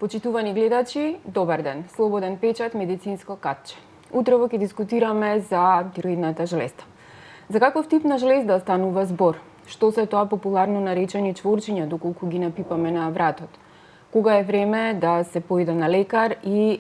Почитувани гледачи, добар ден. Слободен печат, медицинско катче. Утрово ќе дискутираме за тироидната жлезда. За каков тип на жлезда станува збор? Што се тоа популарно наречени чворчиња доколку ги напипаме на вратот? Кога е време да се поиде на лекар и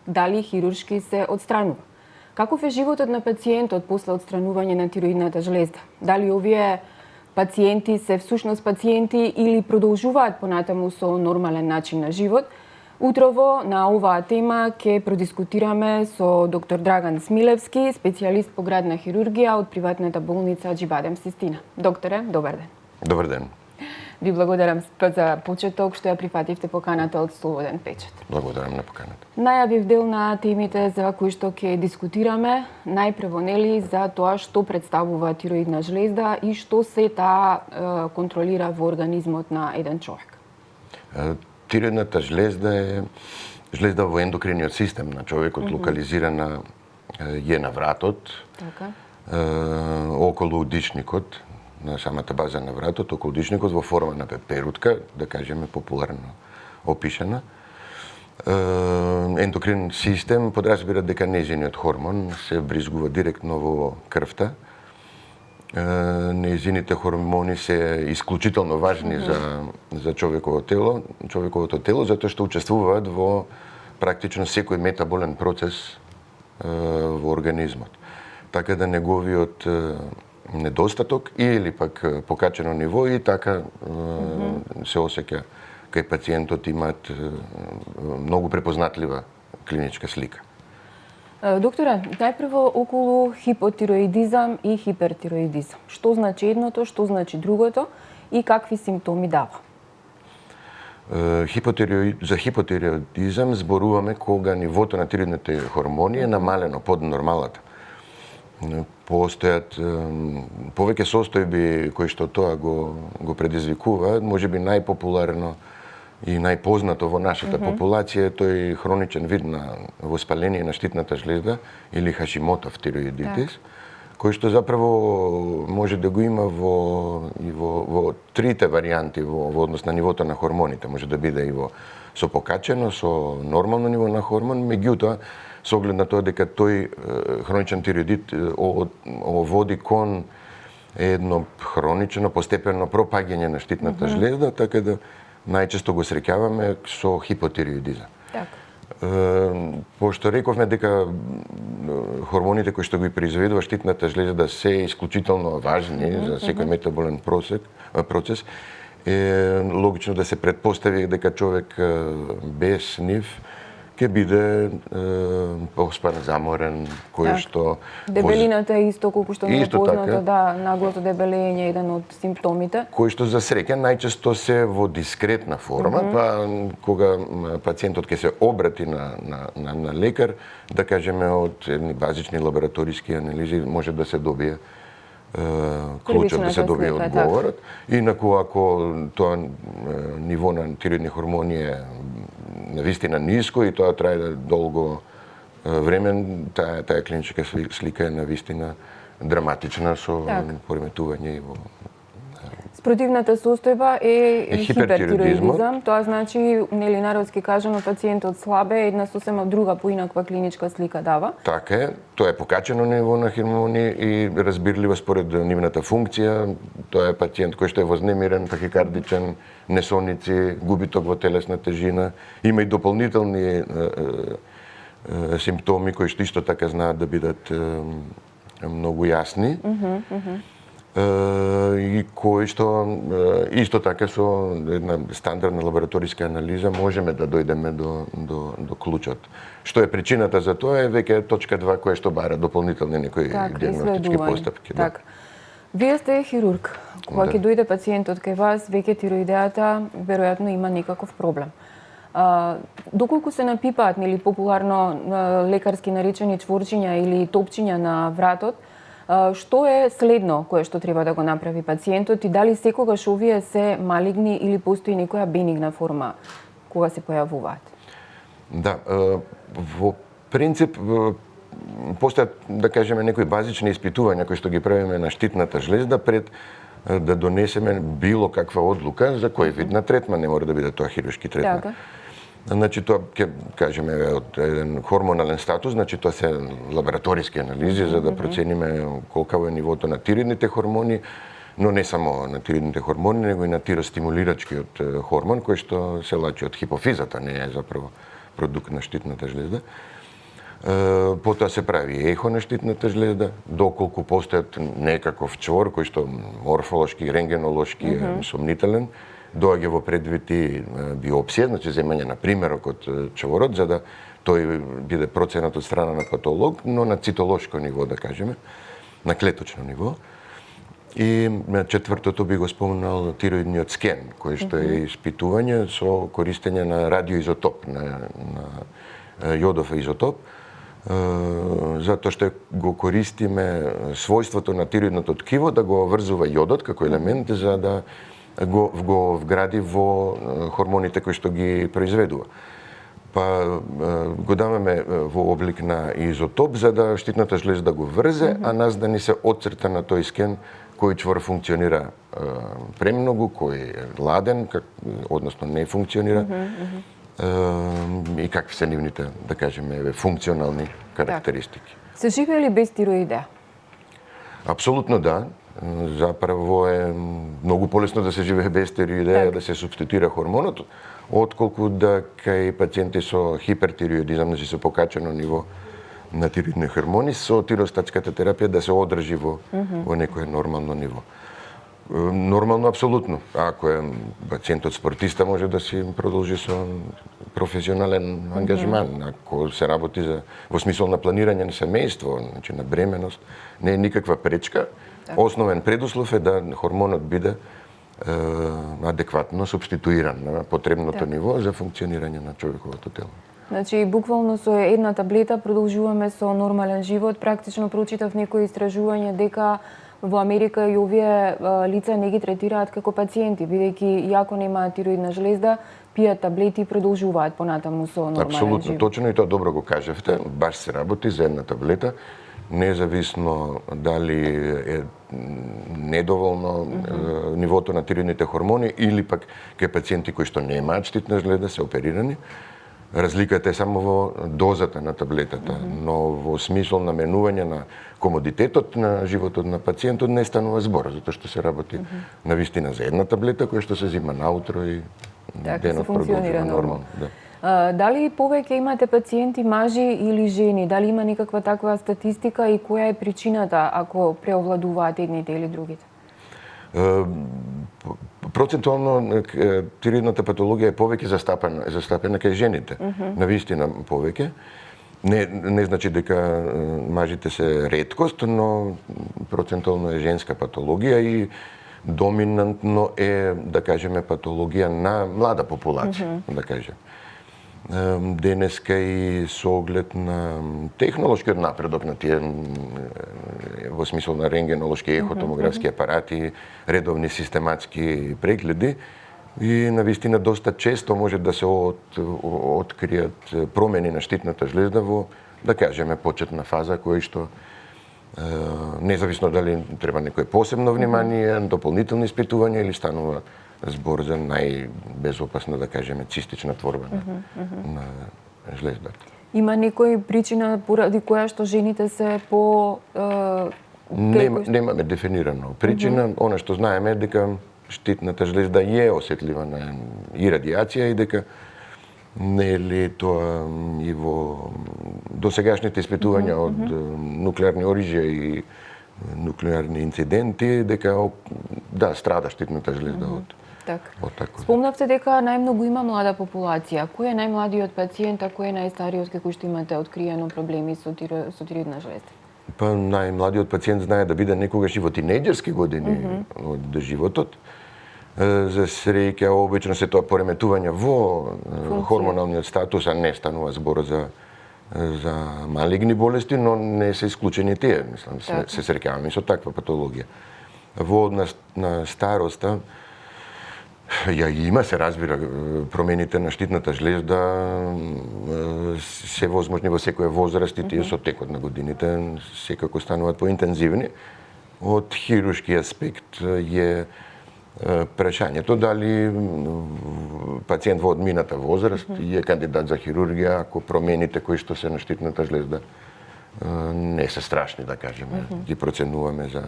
дали хируршки се отстранува? Каков е животот на пациентот после отстранување на тироидната жлезда? Дали овие пациенти се всушност пациенти или продолжуваат понатаму со нормален начин на живот? Утрово на оваа тема ќе продискутираме со доктор Драган Смилевски, специјалист по градна хирургија од приватната болница Аџибадем Систина. Докторе, добар ден. Добар ден. Ви благодарам за почеток што ја прифативте поканата од Слободен печат. Благодарам на поканата. Најавив дел на темите за кои што ќе дискутираме, најпрво нели за тоа што представува тироидна жлезда и што се таа контролира во организмот на еден човек. Тироидната жлезда е жлезда во ендокриниот систем на човекот, локализирана е на вратот, Така. околу удишникот, на самата база на вратот, околу удишникот во форма на пеперутка, да кажеме популарно опишана. Ендокрин систем подразбира дека нејзиниот хормон се бризгува директно во крвта. Нејзините хормони се исклучително важни за човековото тело, затоа што учествуваат во практично секој метаболен процес во организмот. Така да неговиот недостаток или пак покачено ниво и така се осеќа кај пациентот имаат многу препознатлива клиничка слика. Докторе, најпрво околу хипотироидизам и хипертироидизам. Што значи едното, што значи другото и какви симптоми дава? За хипотироидизам зборуваме кога нивото на тироидните хормони е намалено под нормалата. Постојат повеќе состојби кои што тоа го предизвикуваат, можеби најпопуларно и најпознато во нашата популација е тој хроничен вид на воспаление на штитната жлезда или Хашимотов тироидитис, кој што заправо може да го има во трите варијанти во однос на нивото на хормоните. Може да биде и со покачено, со нормално ниво на хормон, меѓутоа со оглед на тоа дека тој хроничен тироидит води кон едно хронично постепено пропаѓање на штитната жлезда, така да најчесто го среќаваме со хипотироидизам. Пошто рековме дека хормоните кои што ги произведува штитната жлезда се исклучително важни за секој метаболен процес, е логично да се претпостави дека човек без нив ќе биде поспан, заморен, кој што... Дебелината е исто, колку што не е познато, да, наглото дебелење е еден од симптомите. Кој што за среќа најчесто се во дискретна форма, па кога пациентот ќе се обрати на лекар, да кажеме од едни базични лабораториски анализи може да се добие клучот, да се добие одговорот. Инаку ако тоа ниво на тироидни хормони е навистина ниско и тоа трае долго време, таа клиничка слика е навистина драматична со пореметување и во... Спротивната состојба е хипертироидизам, тоа значи, нели народски кажано, пациентот слабе, една сосема друга поинаква клиничка слика дава. Така е, тоа е покачено ниво на хормони и разбирливо според нивната функција. Тоа е пациент кој што е вознемирен, тахикардичен, несоници, губиток во телесна тежина. Има и дополнителни симптоми кои што исто така знаат да бидат многу јасни. И кои што исто така со една стандардна лабораториска анализа можеме да дојдеме до клучот. Што е причината за тоа е веќе точка 2 која што бара дополнителни некои дијагностички постапки. Така. Вие сте хирург. Кога ќе дојде пациентот кај вас, веќе тироидеата веројатно има некаков проблем. Доколку се напипаат, нели популарно лекарски наречени чворчиња или топчиња на вратот, што е следно кое што треба да го направи пациентот и дали секогаш овие се малигни или постои некоја бенигна форма кога се појавуваат? Да, во принцип постојат, да кажеме, некои базични испитувања кои што ги правиме на штитната жлезда пред да донесеме било каква одлука за кој вид на третман, не мора да биде тоа хируршки третман. Значи тоа ќе кажеме од еден хормонален статус, значи тоа се лабораториски анализи за да процениме колкаво е нивото на тиридните хормони, но не само на тиридните хормони, него и на тиростимулирачкиот хормон кој што се лачи од хипофизата, не е заправо продукт на штитната жлезда. Потоа се прави ехо на штитната жлезда, доколку постојат некаков чвор кој што морфолошки, рентгенолошки е сомнителен, доаѓа во предвид биопсија, значи земање на примерок од чворот, за да тој биде проценат од страна на патолог, но на цитолошко ниво, да кажеме, на клеточно ниво. И четвртото би го спомнал тироидниот скен, кој што е испитување со користење на радиоизотоп, на јодов изотоп, затоа што го користиме својството на тироидното ткиво да го врзува јодот како елемент за да го вгради во хормоните кои што ги произведува. Па го даваме во облик на изотоп за да штитната жлезда го врзе, а нас да ни се отцрта на тој скен кој чвор функционира премногу, кој е ладен, односно не функционира, и какви се нивните, да кажеме, функционални карактеристики. Се живее ли без тироидеа? Апсолутно да. Заправо е многу полесно да се живее без тироидеа, да се субституира хормонот, отколку да кај пациенти со хипертироидизам, значи со покачено ниво на тироидни хормони, со тиростатската терапија да се одржи во некое нормално ниво. Нормално апсолутно. Ако е пациентот спортиста може да си продолжи со професионален ангажман. Ако се работи во смисол на планирање на семејство, значи на бременост, не е никаква пречка. Основен предуслов е да хормонот биде адекватно субституиран на потребното ниво за функционирање на човековото тело. Значи, буквално со една таблета продолжуваме со нормален живот. Практично прочитав некои истражување дека во Америка и овие лица не ги третираат како пациенти, бидејќи иако немаат тироидна жлезда, пијат таблети и продолжуваат понатаму со нормален живот. Апсолутно точно, и тоа добро го кажавте. Баш се работи за една таблета, независно дали е недоволно нивото на тироидните хормони или пак кај пациенти кои што немаат штитна жлезда се оперирани. Разликата е само во дозата на таблетата, но во смисол на менување на комодитетот на животот на пациентот не станува збор, затоа што се работи на вистина за една таблета која што се зима наутро и денот продолжува нормално. Дали повеќе имате пациенти мажи или жени? Дали има некаква таква статистика и која е причината ако преовладуваат едните или другите? Процентуално тироидната патологија е повеќе застапена кај жените. Навистина повеќе. Не значи дека мажите се реткост, но процентуално е женска патологија и доминантно е, да кажеме, патологија на млада популација, да кажем. Денеска и со оглед на технолошкиот напредок на тие во смисол на рентгенолошки ехотомографски апарати, редовни систематски прегледи и навистина доста често може да се откријат промени на штитната жлезда во, да кажеме, почетна фаза кој што независно дали треба некое посебно внимание, дополнителни испитувања или станува збор за најбезопасна, да кажеме, цистична творба на жлездата. Има некој причина поради која што жените се по... Немаме дефинирано причина. Она што знаеме е дека штитната жлезда е осетлива на и радиација и дека нели тоа и во досегашните испитувања од нуклеарни оружја и нуклеарни инциденти, дека да, страда штитната жлезда од тако. Спомнавте дека најмногу има млада популација. Кој е најмладиот пациент, а кој е најстариот кај кој што имате откриено проблеми со тироидна жлезда? Па најмладиот пациент знае да биде некогаш и во тинејџерски години од животот. За среќа обично се тоа пореметување во хормоналниот статус, а не станува збор за малигни болести, но не се исклучени тие, мислам, се среќаваме со таква патологија. Во однос на староста, ја има, се разбира, промените на штитната жлезда се возможни во секоја возраст и тие со текот на годините секако стануваат поинтензивни. Од хируршки аспект е Прашањето дали пациент во одмината возраст е кандидат за хирургија ако промените кои што се на штитната жлезда не се страшни, да кажеме, ги проценуваме за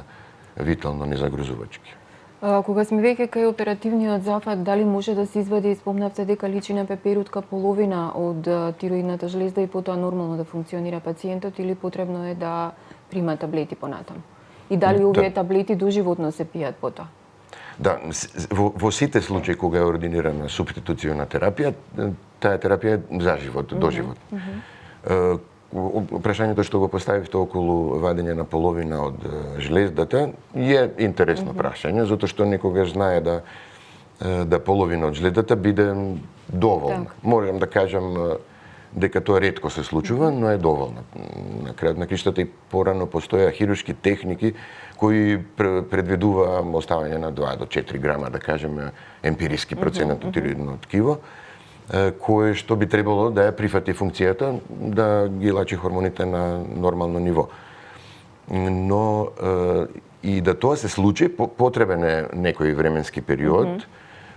витално незагрузувачки. Кога сме веќе кај оперативниот зафат, дали може да се извади, спомнавте дека личина пеперутка половина од тироидната жлезда и потоа нормално да функционира пациентот или потребно е да прима таблети понатаму? И дали овие таблети доживотно се пијат потоа? Да, во сите случаи кога е ординирана субституциона терапија, таа терапија е за живот, до живот. Прашањето што го поставивте околу вадење на половина од жлездата е интересно прашање, затоа што некогаш знае да половина од жлездата биде доволна. Морам да кажам дека тоа ретко се случува, но е доволна. На крајот на криштата и порано постоја хируршки техники кои предвидува оставање на 2 до 4 грама, да кажеме, емпириски проценат од тироидно ткиво, кое што би требало да ја прифати функцијата да ги лачи хормоните на нормално ниво. Но и да тоа се случи, потребен е некој временски период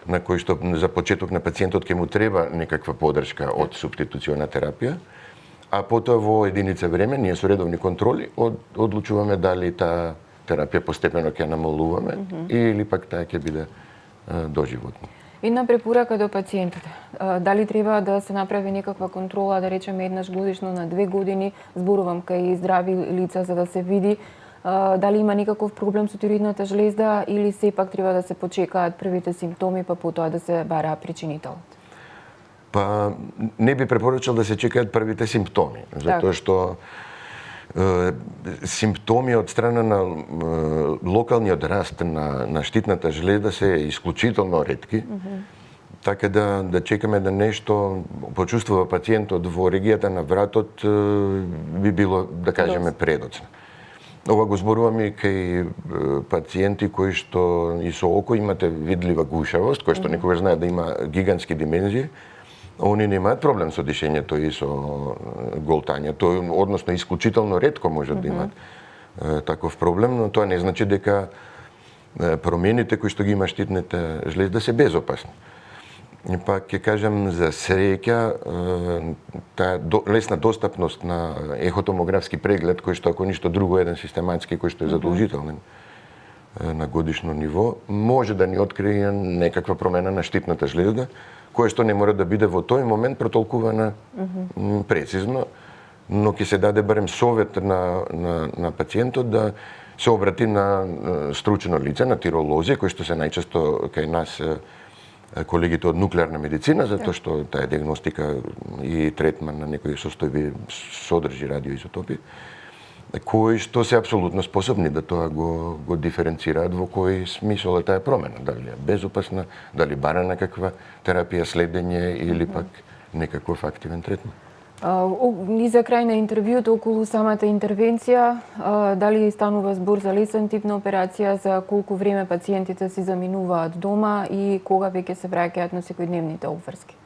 на кој што за почеток на пациентот ќе му треба некаква поддршка од субституциона терапија, а потоа во единица време ние со редовни контроли одлучуваме дали таа терапија постепено ќе намалуваме или пак таа ќе биде доживотна. Една препорака до пациентите. Дали треба да се направи некаква контрола, да речеме еднаш годишно на 2 години, зборувам кај здрави лица за да се види дали има некаков проблем со тироидната жлезда или сепак треба да се почекаат првите симптоми па потоа да се бара причинителот? Па не би препорачал да се чекаат првите симптоми, затоа што симптоми од страна на локалниот раст на штитната жлезда се исклучително ретки, така да чекаме да нешто почувствува пациентот во регијата на вратот би било, да кажеме, предоцна. Ова го зборувам и кај пациенти кои што и со око имате видлива гушавост, кои што некогаш знаат да има гигантски димензии, они немаат проблем со дишењето и со голтањето, односно исклучително ретко можат да имаат таков проблем, но тоа не значи дека промените кои што ги има штитната жлезда се безопасни. Пак ќе кажам за среќа, таа лесна достапност на ехотомографски преглед, кој што ако ништо друго еден систематски кој што е задолжителен на годишно ниво, може да ни открие некаква промена на штитната жлезда, која што не мора да биде во тој момент протолкувана прецизно, но ќе се даде барем совет на пациентот да се обрати на стручно лице, на тиролози, кои што се најчесто кај нас колегите од нуклеарна медицина, затоа што таа диагностика и третман на некои состојби содржи радиоизотопи, кои што се апсолутно способни да тоа го диференцираат во кој смисол е таа промена, дали е безопасна, дали бара некаква терапија, следење или пак некаков активен третман. И за крај на интервјуто околу самата интервенција, дали станува збор за лесен тип на операција, за колку време пациентите си заминуваат дома и кога веќе се враќаат на секојдневните обврски?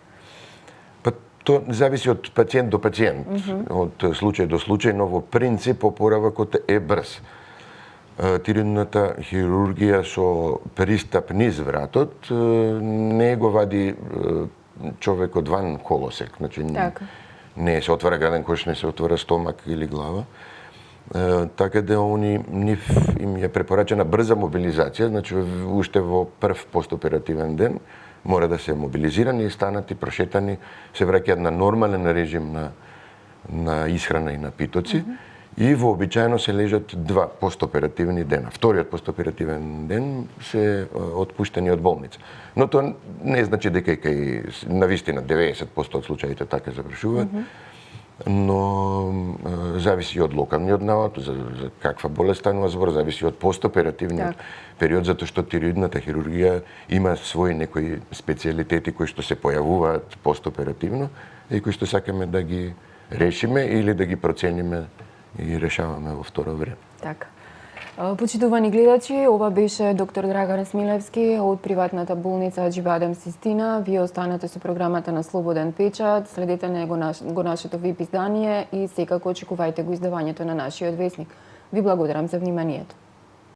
Па тоа зависи од пациент до пациент, од случај до случај, но во принцип опоравакот е брз. Тироидната хирургија со пристап низ вратот не го вади човекот ван колосек, значи не се отвара гаден кош, не се отвара стомак или глава. Така да нив им е препорачена брза мобилизација, значи уште во прв постоперативен ден мора да се мобилизирани, станати, прошетани, се враќаат на нормален режим на исхрана и напитоци и вообичаено се лежат 2 постоперативни дена. Вториот постоперативен ден се отпуштени од болница. Но тоа не значи дека кај навистина 90% од случаите така завршуваат, но зависи од локалниот навод, за каква болест станува збор, зависи од постоперативниот период, затоа што тироидната хирургија има своји некои специјалитети кои што се појавуваат постоперативно и кои што сакаме да ги решиме или да ги процениме и решаваме во второ време. Така. Почитувани гледачи, ова беше доктор Драган Смилевски од приватната болница Аџи-Бадем Систина. Вие останете со програмата на Слободен печат, следете го нашето веб издание и секако очекувајте го издавањето на нашиот весник. Ви благодарам за вниманието.